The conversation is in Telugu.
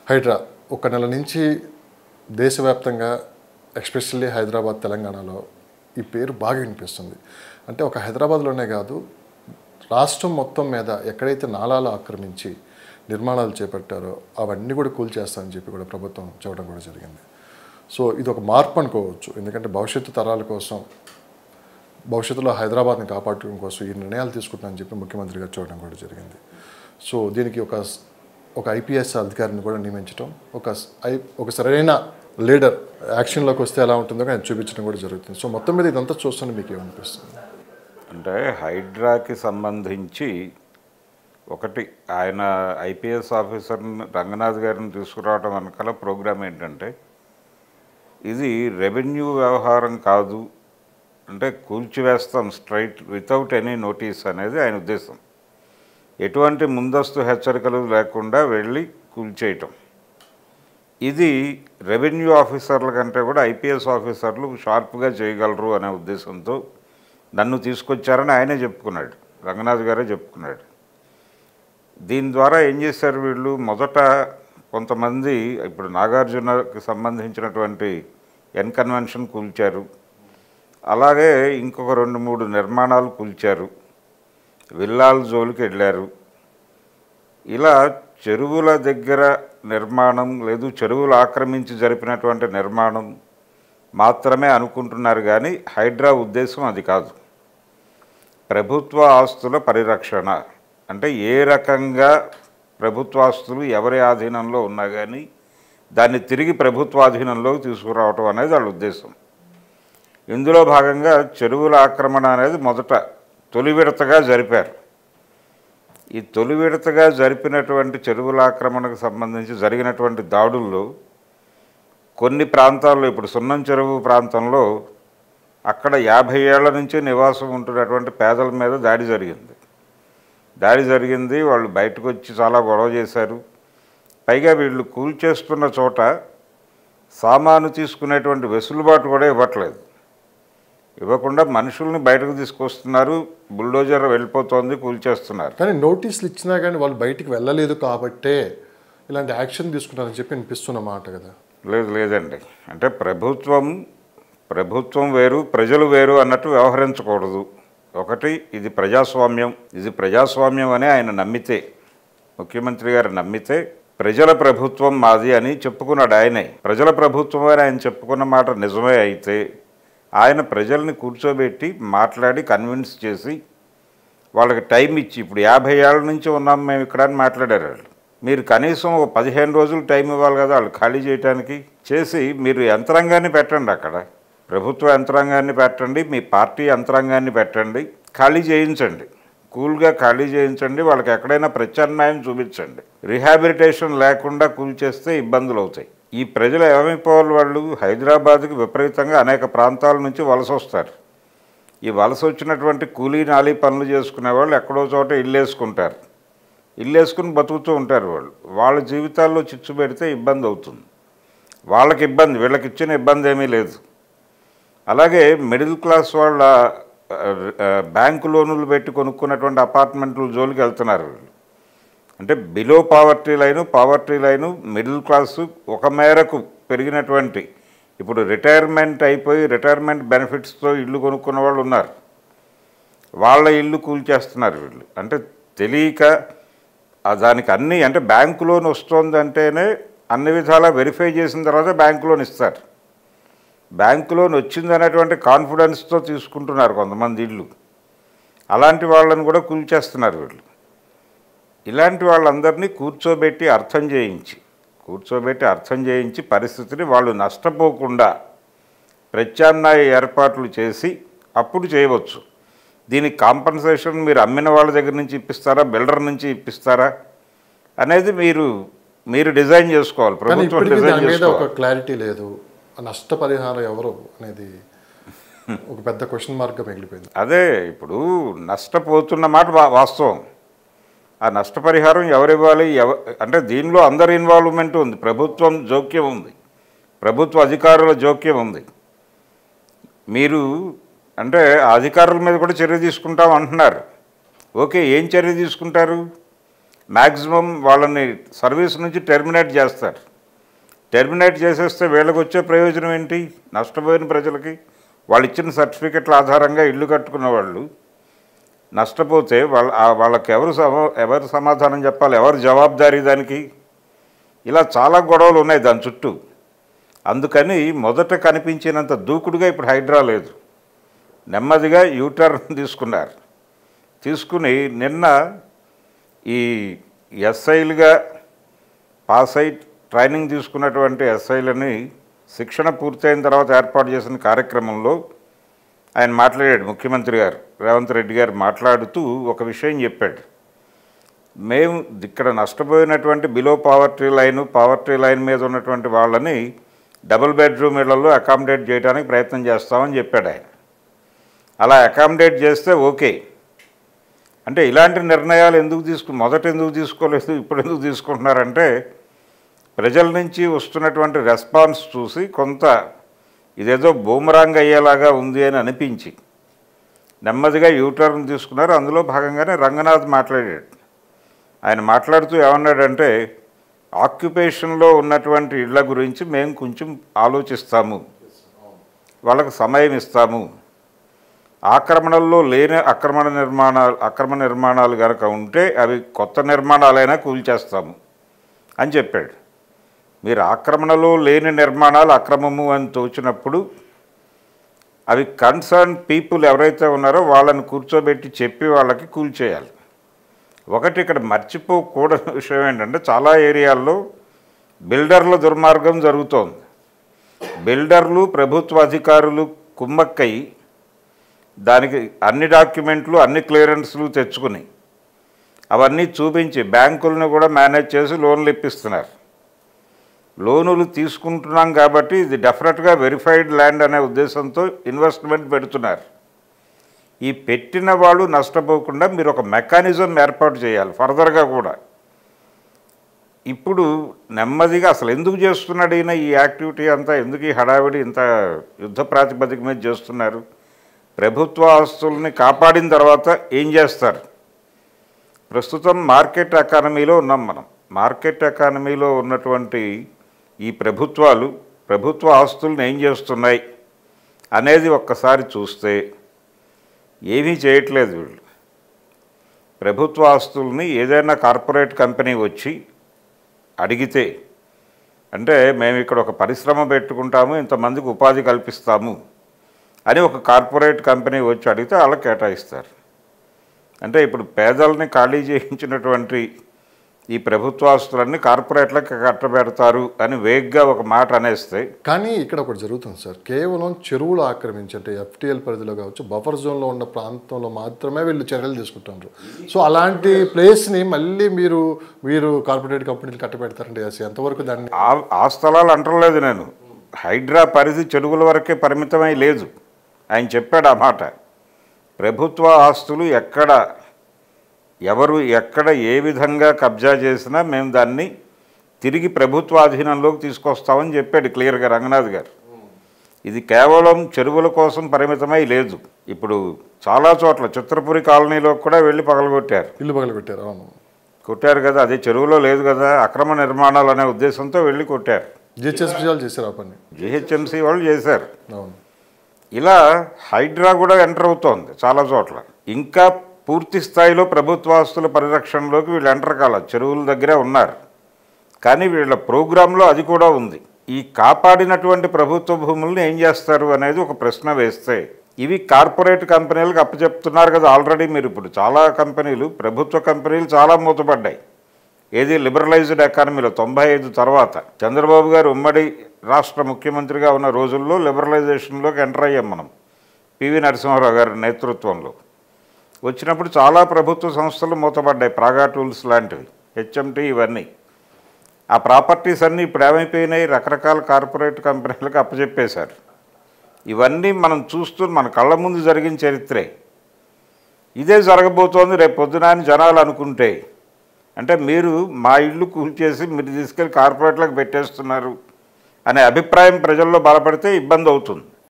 హైడ్రా ఒక నెల నుంచి దేశవ్యాప్తంగా ఎస్పెషల్లీ హైదరాబాద్ తెలంగాణలో ఈ పేరు బాగా వినిపిస్తుంది. అంటే ఒక హైదరాబాద్లోనే కాదు, రాష్ట్రం మొత్తం మీద ఎక్కడైతే నాలాలు ఆక్రమించి నిర్మాణాలు చేపట్టారో అవన్నీ కూడా కూల్చేస్తామని చెప్పి కూడా ప్రభుత్వం చెప్పడం కూడా జరిగింది. సో ఇది ఒక మార్పు అనుకోవచ్చు. ఎందుకంటే భవిష్యత్తు తరాల కోసం, భవిష్యత్తులో హైదరాబాద్ని కాపాడటం కోసం ఈ నిర్ణయాలు తీసుకుంటామని చెప్పి ముఖ్యమంత్రి గారు చూడడం కూడా జరిగింది. సో దీనికి ఒక ఐపీఎస్ అధికారిని కూడా నియమించడం, ఒక సరైన లీడర్ యాక్షన్లోకి వస్తే ఎలా ఉంటుందో ఆయన చూపించడం కూడా జరుగుతుంది. సో మొత్తం మీద ఇదంతా చూస్తుంటే మీకు ఏమనిపిస్తుంది? అంటే హైడ్రాకి సంబంధించి ఒకటి ఆయన ఐపీఎస్ ఆఫీసర్ని రంగనాథ్ గారిని తీసుకురావడం వెనకాల ప్రోగ్రామ్ ఏంటంటే, ఇది రెవెన్యూ వ్యవహారం కాదు, అంటే కూల్చివేస్తాం స్ట్రైట్ వితౌట్ ఎనీ నోటీస్ అనేది ఆయన ఉద్దేశం. ఎటువంటి ముందస్తు హెచ్చరికలు లేకుండా వెళ్ళి కూల్చేయటం. ఇది రెవెన్యూ ఆఫీసర్ల కంటే కూడా ఐపీఎస్ ఆఫీసర్లు షార్ప్గా చేయగలరు అనే ఉద్దేశంతో నన్ను తీసుకొచ్చారని ఆయనే చెప్పుకున్నాడు, రంగనాథ్ గారే చెప్పుకున్నాడు. దీని ద్వారా ఏం చేశారు వీళ్ళు, మొదట కొంతమంది ఇప్పుడు నాగార్జునకి సంబంధించినటువంటి కన్వెన్షన్ కూల్చారు, అలాగే ఇంకొక 2-3 నిర్మాణాలు కూల్చారు, విల్లాల జోలికి వెళ్ళారు. ఇలా చెరువుల దగ్గర నిర్మాణం లేదు, చెరువులు ఆక్రమించి జరిపినటువంటి నిర్మాణం మాత్రమే అనుకుంటున్నారు, కానీ హైడ్రా ఉద్దేశం అది కాదు. ప్రభుత్వ ఆస్తుల పరిరక్షణ అంటే ఏ రకంగా ప్రభుత్వ ఆస్తులు ఎవరి ఆధీనంలో ఉన్నా కానీ దాన్ని తిరిగి ప్రభుత్వాధీనంలోకి తీసుకురావటం అనేది వాళ్ళ ఉద్దేశం. ఇందులో భాగంగా చెరువుల ఆక్రమణ అనేది మొదట తొలి విడతగా జరిపారు. ఈ తొలి విడతగా జరిపినటువంటి చెరువుల ఆక్రమణకు సంబంధించి జరిగినటువంటి దాడుల్లో కొన్ని ప్రాంతాల్లో, ఇప్పుడు సున్నం చెరువు ప్రాంతంలో అక్కడ 50 ఏళ్ల నుంచి నివాసం ఉంటున్నటువంటి పేదల మీద దాడి జరిగింది. వాళ్ళు బయటకు వచ్చి చాలా గొడవ చేశారు. పైగా వీళ్ళు కూల్చేస్తున్న చోట సామాను తీసుకునేటువంటి వెసులుబాటు కూడా ఇవ్వకుండా మనుషుల్ని బయటకు తీసుకొస్తున్నారు, బుల్డోజర్ వెళ్ళిపోతుంది, కూల్చేస్తున్నారు. కానీ నోటీసులు ఇచ్చినా కానీ వాళ్ళు బయటికి వెళ్ళలేదు కాబట్టే ఇలాంటి యాక్షన్ తీసుకుంటారని చెప్పి అనిపిస్తున్న మాట కదా. లేదండి, అంటే ప్రభుత్వం వేరు, ప్రజలు వేరు అన్నట్టు వ్యవహరించకూడదు. ఒకటి, ఇది ప్రజాస్వామ్యం అని ఆయన నమ్మితే, ముఖ్యమంత్రి గారు నమ్మితే ప్రజల ప్రభుత్వం మాది అని చెప్పుకున్నాడు ఆయనే. ప్రజల ప్రభుత్వం అని ఆయన చెప్పుకున్న మాట నిజమే అయితే ఆయన ప్రజల్ని కూర్చోబెట్టి మాట్లాడి కన్విన్స్ చేసి వాళ్ళకి టైం ఇచ్చి, ఇప్పుడు 50 ఏళ్ళ నుంచి ఉన్నాం మేము ఇక్కడ అని మాట్లాడారు వాళ్ళు. మీరు కనీసం ఒక 15 రోజులు టైం ఇవ్వాలి కదా వాళ్ళు ఖాళీ చేయడానికి. చేసి మీరు యంత్రాంగాన్ని పెట్టండి, అక్కడ ప్రభుత్వ యంత్రాంగాన్ని పెట్టండి, మీ పార్టీ యంత్రాంగాన్ని పెట్టండి, ఖాళీ చేయించండి, కూల్గా ఖాళీ చేయించండి, వాళ్ళకి ఎక్కడైనా ప్రత్యామ్నాయం చూపించండి. రిహాబిలిటేషన్ లేకుండా కూల్చేస్తే ఇబ్బందులు అవుతాయి. ఈ ప్రజలు ఏమైపోవాలి, వాళ్ళు హైదరాబాద్కి విపరీతంగా అనేక ప్రాంతాల నుంచి వలస వస్తారు. ఈ వలస వచ్చినటువంటి కూలీ నాలీ పనులు చేసుకునే వాళ్ళు ఎక్కడో చోట ఇల్లేసుకుని బతుకుతూ ఉంటారు. వాళ్ళ జీవితాల్లో చిచ్చు పెడితే ఇబ్బంది అవుతుంది. వాళ్ళకి ఇబ్బంది, వీళ్ళకి ఇచ్చిన ఇబ్బంది ఏమీ లేదు. అలాగే మిడిల్ క్లాస్ వాళ్ళ బ్యాంకు లోనులు పెట్టి కొనుక్కున్నటువంటి అపార్ట్మెంట్ల జోలికి వెళ్తున్నారు వీళ్ళు. అంటే below poverty line middle class ఒక మేరకు పెరిగినటువంటి, ఇప్పుడు రిటైర్మెంట్ అయిపోయి రిటైర్మెంట్ బెనిఫిట్స్తో ఇల్లు కొనుక్కున్న వాళ్ళు ఉన్నారు, వాళ్ళ ఇల్లు కూల్చేస్తున్నారు వీళ్ళు. అంటే తెలియక దానికి అన్నీ, అంటే బ్యాంకు లోన్ వస్తుందంటేనే అన్ని విధాలా వెరిఫై చేసిన తర్వాత బ్యాంకు లోన్ ఇస్తారు. బ్యాంకు లోన్ వచ్చిందనేటువంటి కాన్ఫిడెన్స్తో తీసుకుంటున్నారు కొంతమంది ఇల్లు. అలాంటి వాళ్ళని కూడా కూల్చేస్తున్నారు వీళ్ళు. ఇలాంటి వాళ్ళందరినీ కూర్చోబెట్టి అర్థం చేయించి పరిస్థితిని వాళ్ళు నష్టపోకుండా ప్రత్యామ్నాయ ఏర్పాట్లు చేసి అప్పుడు చేయవచ్చు. దీనికి కాంపన్సేషన్ మీరు అమ్మిన వాళ్ళ దగ్గర నుంచి ఇప్పిస్తారా, బిల్డర్ నుంచి ఇప్పిస్తారా అనేది మీరు డిజైన్ చేసుకోవాలి. ప్రభుత్వం డిజైన్ చేసుకోవాలి. ఒక క్లారిటీ లేదు, నష్టపరిహారం ఎవరు అనేది ఒక పెద్ద క్వశ్చన్ మార్క్గా మిగిలిపోయింది. అదే ఇప్పుడు నష్టపోతున్న మాట వాస్తవం. ఆ నష్టపరిహారం ఎవరివ్వాలి, అంటే దీనిలో అందరి ఇన్వాల్వ్మెంట్ ఉంది, ప్రభుత్వం జోక్యం ఉంది, ప్రభుత్వ అధికారుల జోక్యం ఉంది. మీరు అంటే అధికారుల మీద కూడా చర్య తీసుకుంటాం అంటున్నారు. ఓకే, ఏం చర్య తీసుకుంటారు? మ్యాక్సిమం వాళ్ళని సర్వీస్ నుంచి టెర్మినేట్ చేస్తారు. టెర్మినేట్ చేసేస్తే వీళ్ళకి వచ్చే ప్రయోజనం ఏంటి? నష్టపోయిన ప్రజలకి వాళ్ళు ఇచ్చిన సర్టిఫికెట్ల ఆధారంగా ఇల్లు కట్టుకున్న వాళ్ళు నష్టపోతే వాళ్ళకి ఎవరు సమాధానం చెప్పాలి? ఎవరు జవాబుదారీ దానికి? ఇలా చాలా గొడవలు ఉన్నాయి దాని చుట్టూ. అందుకని మొదట కనిపించినంత దూకుడుగా ఇప్పుడు హైడ్రా లేదు. నెమ్మదిగా యూటర్న్ తీసుకున్నారు. తీసుకుని నిన్న ఈ ఎస్ఐలుగా పాస్ అయి ట్రైనింగ్ తీసుకున్నటువంటి ఎస్ఐలని శిక్షణ పూర్తయిన తర్వాత ఏర్పాటు చేసిన కార్యక్రమంలో ఆయన మాట్లాడాడు. ముఖ్యమంత్రి గారు రేవంత్ రెడ్డి గారు మాట్లాడుతూ ఒక విషయం చెప్పాడు. మేము ఇక్కడ నష్టపోయినటువంటి బిలో పావర్టీ లైన్ మీద ఉన్నటువంటి వాళ్ళని డబుల్ బెడ్రూమ్ ఇళ్లలో అకామిడేట్ చేయడానికి ప్రయత్నం చేస్తామని చెప్పాడు ఆయన. అలా అకామిడేట్ చేస్తే ఓకే. అంటే ఇలాంటి నిర్ణయాలు మొదట ఎందుకు తీసుకోలేదు, ఇప్పుడు ఎందుకు తీసుకుంటున్నారంటే ప్రజల నుంచి వస్తున్నటువంటి రెస్పాన్స్ చూసి కొంత ఇదేదో బూమరాంగ్ అయ్యేలాగా ఉంది అని అనిపించి నెమ్మదిగా యూటర్న్ తీసుకున్నారు. అందులో భాగంగానే రంగనాథ్ మాట్లాడాడు. ఆయన మాట్లాడుతూ ఏమన్నాడంటే ఆక్యుపేషన్లో ఉన్నటువంటి ఇళ్ల గురించి మేము కొంచెం ఆలోచిస్తాము, వాళ్ళకు సమయం ఇస్తాము, ఆక్రమణల్లో లేని అక్రమ నిర్మాణాలు కనుక ఉంటే అవి కొత్త నిర్మాణాలైనా కూల్చేస్తాము అని చెప్పాడు. మీరు ఆక్రమణలో లేని నిర్మాణాలు అక్రమము అని తోచినప్పుడు అవి కన్సర్న్ పీపుల్ ఎవరైతే ఉన్నారో వాళ్ళని కూర్చోబెట్టి చెప్పి వాళ్ళకి కూల్చేయాలి. ఒకటి ఇక్కడ మర్చిపోకూడని విషయం ఏంటంటే చాలా ఏరియాల్లో బిల్డర్ల దుర్మార్గం జరుగుతోంది. బిల్డర్లు ప్రభుత్వ అధికారులు కుమ్మక్కయి దానికి అన్ని డాక్యుమెంట్లు అన్ని క్లియరెన్స్లు తెచ్చుకుని అవన్నీ చూపించి బ్యాంకులను కూడా మేనేజ్ చేసి లోన్లు ఇప్పిస్తున్నారు. లోనులు తీసుకుంటున్నాం కాబట్టి ఇది డెఫినెట్గా వెరిఫైడ్ ల్యాండ్ అనే ఉద్దేశంతో ఇన్వెస్ట్మెంట్ పెడుతున్నారు. ఈ పెట్టిన వాళ్ళు నష్టపోకుండా మీరు ఒక మెకానిజం ఏర్పాటు చేయాలి ఫర్దర్గా కూడా. ఇప్పుడు నెమ్మదిగా అసలు ఎందుకు చేస్తున్నాడు ఈయన ఈ యాక్టివిటీ అంతా, ఎందుకు ఈ హడావిడి ఇంత యుద్ధ ప్రాతిపదిక మీద చేస్తున్నారు? ప్రభుత్వ ఆస్తుల్ని కాపాడిన తర్వాత ఏం చేస్తారు? ప్రస్తుతం మార్కెట్ ఎకానమీలో ఉన్నాం మనం. మార్కెట్ ఎకానమీలో ఉన్నటువంటి ఈ ప్రభుత్వాలు ప్రభుత్వ ఆస్తులను ఏం చేస్తున్నాయి అనేది ఒక్కసారి చూస్తే ఏమీ చేయట్లేదు వీళ్ళు. ప్రభుత్వ ఆస్తుల్ని ఏదైనా కార్పొరేట్ కంపెనీ వచ్చి అడిగితే, అంటే మేము ఇక్కడ ఒక పరిశ్రమ పెట్టుకుంటాము, ఇంతమందికి ఉపాధి కల్పిస్తాము అని ఒక కార్పొరేట్ కంపెనీ వచ్చి అడిగితే వాళ్ళకి కేటాయిస్తారు. అంటే ఇప్పుడు పేదల్ని ఖాళీ చేయించినటువంటి ఈ ప్రభుత్వ ఆస్తులన్నీ కార్పొరేట్లకు కట్టబెడతారు అని వేగ్గా ఒక మాట అనేస్తే. కానీ ఇక్కడ ఒకటి జరుగుతుంది సార్, కేవలం చెరువులు ఆక్రమించి అంటే ఎఫ్టీఎల్ పరిధిలో కావచ్చు బఫర్ జోన్లో ఉన్న ప్రాంతంలో మాత్రమే వీళ్ళు చర్యలు తీసుకుంటున్నారు. సో అలాంటి ప్లేస్ని మళ్ళీ మీరు కార్పొరేట్ కంపెనీలు కట్టబెడతారండి. ఎంతవరకు దాన్ని ఆ స్థలాలు అంటలేదు నేను. హైడ్రా పరిధి చెరువుల వరకే పరిమితమై లేదు. ఆయన చెప్పాడు ఆ మాట. ప్రభుత్వ ఆస్తులు ఎవరు ఎక్కడ ఏ విధంగా కబ్జా చేసినా మేము దాన్ని తిరిగి ప్రభుత్వ అధీనంలోకి తీసుకొస్తామని చెప్పాడు క్లియర్గా రంగనాథ్ గారు. ఇది కేవలం చెరువుల కోసం పరిమితమై లేదు. ఇప్పుడు చాలా చోట్ల చిత్రపురి కాలనీలో కూడా వెళ్ళి పగలగొట్టారు, ఇల్లు పగలగొట్టారు. అవును, కొట్టారు కదా. అదే చెరువులో లేదు కదా, అక్రమ నిర్మాణాలు అనే ఉద్దేశంతో వెళ్ళి కొట్టారు. జిహెచ్ఎంసీ వాళ్ళు చేశారు ఆ పని, జిహెచ్ఎంసీ వాళ్ళు చేశారు. అవును. ఇలా హైడ్రా కూడా ఎంటర్ అవుతోంది చాలా చోట్ల. ఇంకా పూర్తి స్థాయిలో ప్రభుత్వ ఆస్తుల పరిరక్షణలోకి వీళ్ళు ఎంటర్ కాల, చెరువుల దగ్గరే ఉన్నారు. కానీ వీళ్ళ ప్రోగ్రాంలో అది కూడా ఉంది. ఈ కాపాడినటువంటి ప్రభుత్వ భూములను ఏం చేస్తారు అనేది ఒక ప్రశ్న వేస్తే, ఇవి కార్పొరేట్ కంపెనీలకు అప్పచెప్తున్నారు కదా ఆల్రెడీ. మీరు ఇప్పుడు చాలా కంపెనీలు, ప్రభుత్వ కంపెనీలు చాలా మూతపడ్డాయి. ఏది లిబరలైజ్డ్ ఎకానమీలో 95 తర్వాత చంద్రబాబు గారు ఉమ్మడి రాష్ట్ర ముఖ్యమంత్రిగా ఉన్న రోజుల్లో లిబరలైజేషన్లోకి ఎంటర్ అయ్యాం మనం. పివి నరసింహారావు గారి నేతృత్వంలో వచ్చినప్పుడు చాలా ప్రభుత్వ సంస్థలు మూతపడ్డాయి, ప్రాగా టూల్స్ లాంటివి, హెచ్ఎంటీ, ఇవన్నీ. ఆ ప్రాపర్టీస్ అన్నీ ఇప్పుడు ఏమైపోయినాయి, రకరకాల కార్పొరేట్ కంపెనీలకు అప్పచెప్పేశారు. ఇవన్నీ మనం చూస్తూ మన కళ్ళ ముందు జరిగిన చరిత్రే. ఇదే జరగబోతోంది రేపు పొద్దున అని జనాలు అనుకుంటే, అంటే మీరు మా ఇల్లు కూల్చేసి మీరు తీసుకెళ్ళి కార్పొరేట్లకు పెట్టేస్తున్నారు అనే అభిప్రాయం ప్రజల్లో బలపడితే ఇబ్బంది అవుతుంది.